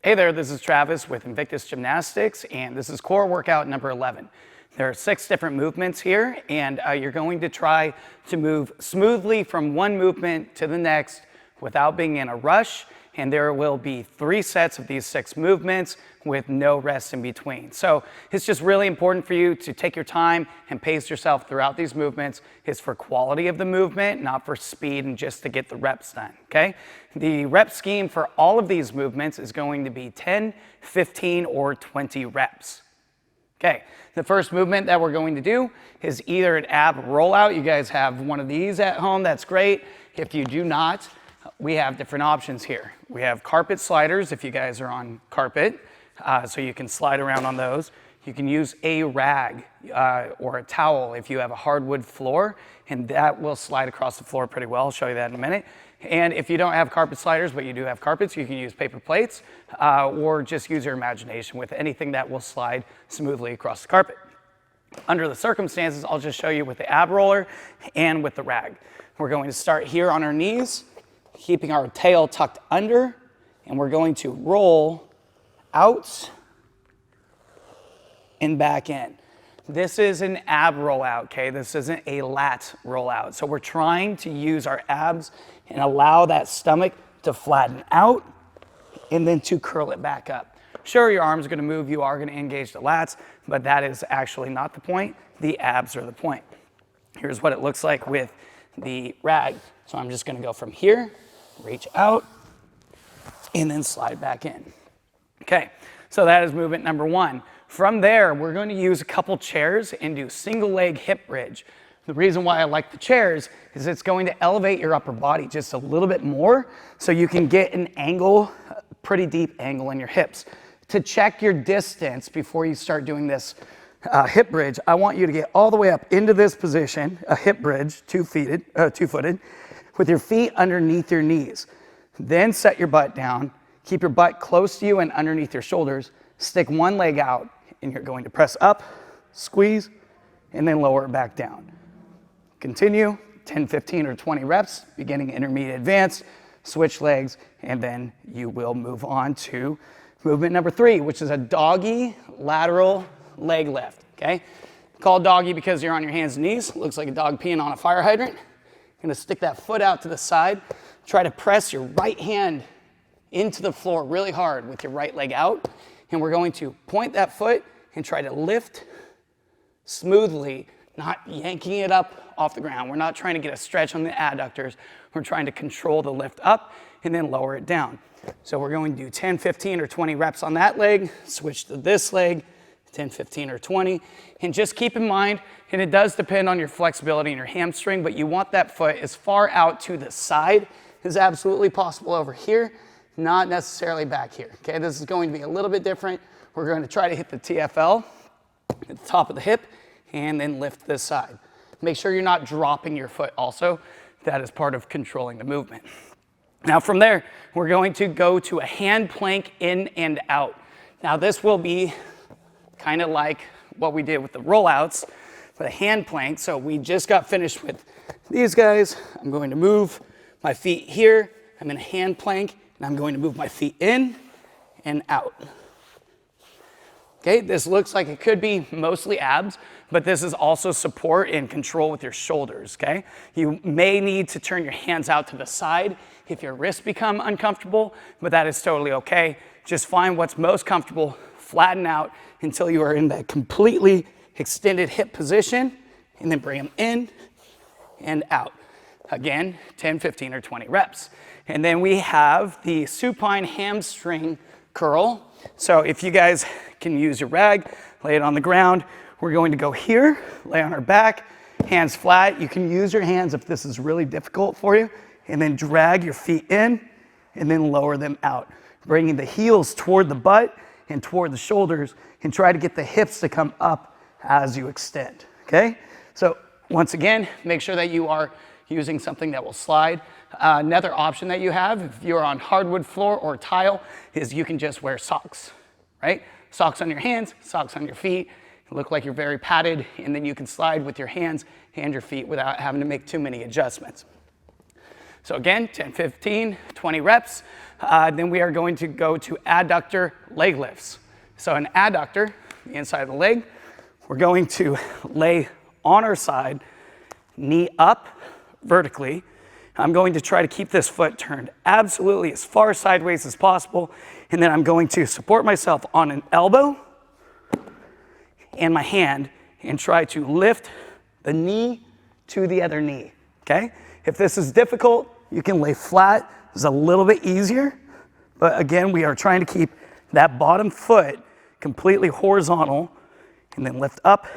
Hey there, this is Travis with Invictus Gymnastics, and this is core workout number 11. There are 6 different movements here, and you're going to try to move smoothly from one movement to the next without being in a rush, and there will be 3 sets of these 6 movements with no rest in between. So it's just really important for you to take your time and pace yourself throughout these movements. It's for quality of the movement, not for speed and just to get the reps done, okay? The rep scheme for all of these movements is going to be 10, 15, or 20 reps. Okay, the first movement that we're going to do is either an ab rollout. You guys have one of these at home, that's great. If you do not, we have different options here. We have carpet sliders if you guys are on carpet, so you can slide around on those. You can use a rag or a towel if you have a hardwood floor, and that will slide across the floor pretty well. I'll show you that in a minute. And if you don't have carpet sliders, but you do have carpets, you can use paper plates or just use your imagination with anything that will slide smoothly across the carpet. Under the circumstances, I'll just show you with the ab roller and with the rag. We're going to start here on our knees, keeping our tail tucked under, and we're going to roll out and back in. This is an ab rollout, okay? This isn't a lat rollout. So we're trying to use our abs and allow that stomach to flatten out and then to curl it back up. Sure, your arms are gonna move, you are gonna engage the lats, but that is actually not the point. The abs are the point. Here's what it looks like with the rag. So I'm just gonna go from here, reach out, and then slide back in. Okay, so that is movement number 1. From there, we're going to use a couple chairs and do single leg hip bridge. The reason why I like the chairs is it's going to elevate your upper body just a little bit more so you can get an angle, a pretty deep angle in your hips. To check your distance before you start doing this hip bridge, I want you to get all the way up into this position, a hip bridge, two-footed, with your feet underneath your knees. Then set your butt down, keep your butt close to you and underneath your shoulders, stick one leg out, and you're going to press up, squeeze, and then lower it back down. Continue, 10, 15, or 20 reps, beginning, intermediate, advanced, switch legs, and then you will move on to movement number 3, which is a doggy lateral leg lift, okay? Called doggy because you're on your hands and knees. Looks like a dog peeing on a fire hydrant. You're gonna stick that foot out to the side. Try to press your right hand into the floor really hard with your right leg out. And we're going to point that foot and try to lift smoothly, not yanking it up off the ground. We're not trying to get a stretch on the adductors. We're trying to control the lift up and then lower it down. So we're going to do 10, 15, or 20 reps on that leg, switch to this leg, 10, 15, or 20. And just keep in mind, and it does depend on your flexibility and your hamstring, but you want that foot as far out to the side as absolutely possible over here, not necessarily back here, okay? This is going to be a little bit different. We're going to try to hit the TFL at the top of the hip and then lift this side. Make sure you're not dropping your foot also. That is part of controlling the movement. Now from there, we're going to go to a hand plank in and out. Now this will be kind of like what we did with the rollouts, but a hand plank. So we just got finished with these guys. I'm going to move my feet here. I'm in a hand plank. And I'm going to move my feet in and out. Okay, this looks like it could be mostly abs, but this is also support and control with your shoulders, okay? You may need to turn your hands out to the side if your wrists become uncomfortable, but that is totally okay. Just find what's most comfortable, flatten out until you are in that completely extended hip position, and then bring them in and out. Again, 10, 15, or 20 reps. And then we have the supine hamstring curl. So if you guys can use your rag, lay it on the ground. We're going to go here, lay on our back, hands flat. You can use your hands if this is really difficult for you, and then drag your feet in and then lower them out, bringing the heels toward the butt and toward the shoulders, and try to get the hips to come up as you extend, okay? So once again, make sure that you are using something that will slide. Another option that you have, if you're on hardwood floor or tile, is you can just wear socks, right? Socks on your hands, socks on your feet. Look like you're very padded, and then you can slide with your hands and your feet without having to make too many adjustments. So again, 10, 15, 20 reps. Then we are going to go to adductor leg lifts. So an adductor, the inside of the leg, we're going to lay on our side, knee up vertically. I'm going to try to keep this foot turned absolutely as far sideways as possible. And then I'm going to support myself on an elbow and my hand and try to lift the knee to the other knee, okay? If this is difficult, you can lay flat. It's a little bit easier. But again, we are trying to keep that bottom foot completely horizontal and then lift up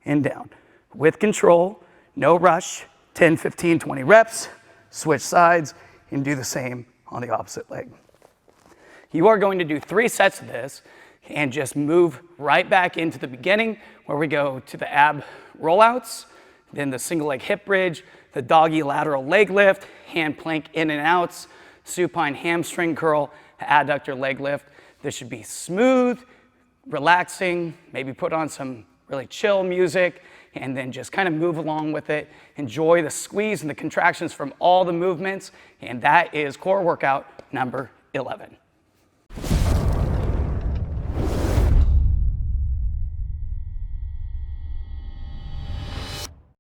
and down. With control, no rush, 10, 15, 20 reps, switch sides, and do the same on the opposite leg. You are going to do 3 sets of this and just move right back into the beginning where we go to the ab rollouts, then the single leg hip bridge, the doggy lateral leg lift, hand plank in and outs, supine hamstring curl, adductor leg lift. This should be smooth, relaxing, maybe put on some really chill music, and then just kind of move along with it. Enjoy the squeeze and the contractions from all the movements, and that is core workout number 11.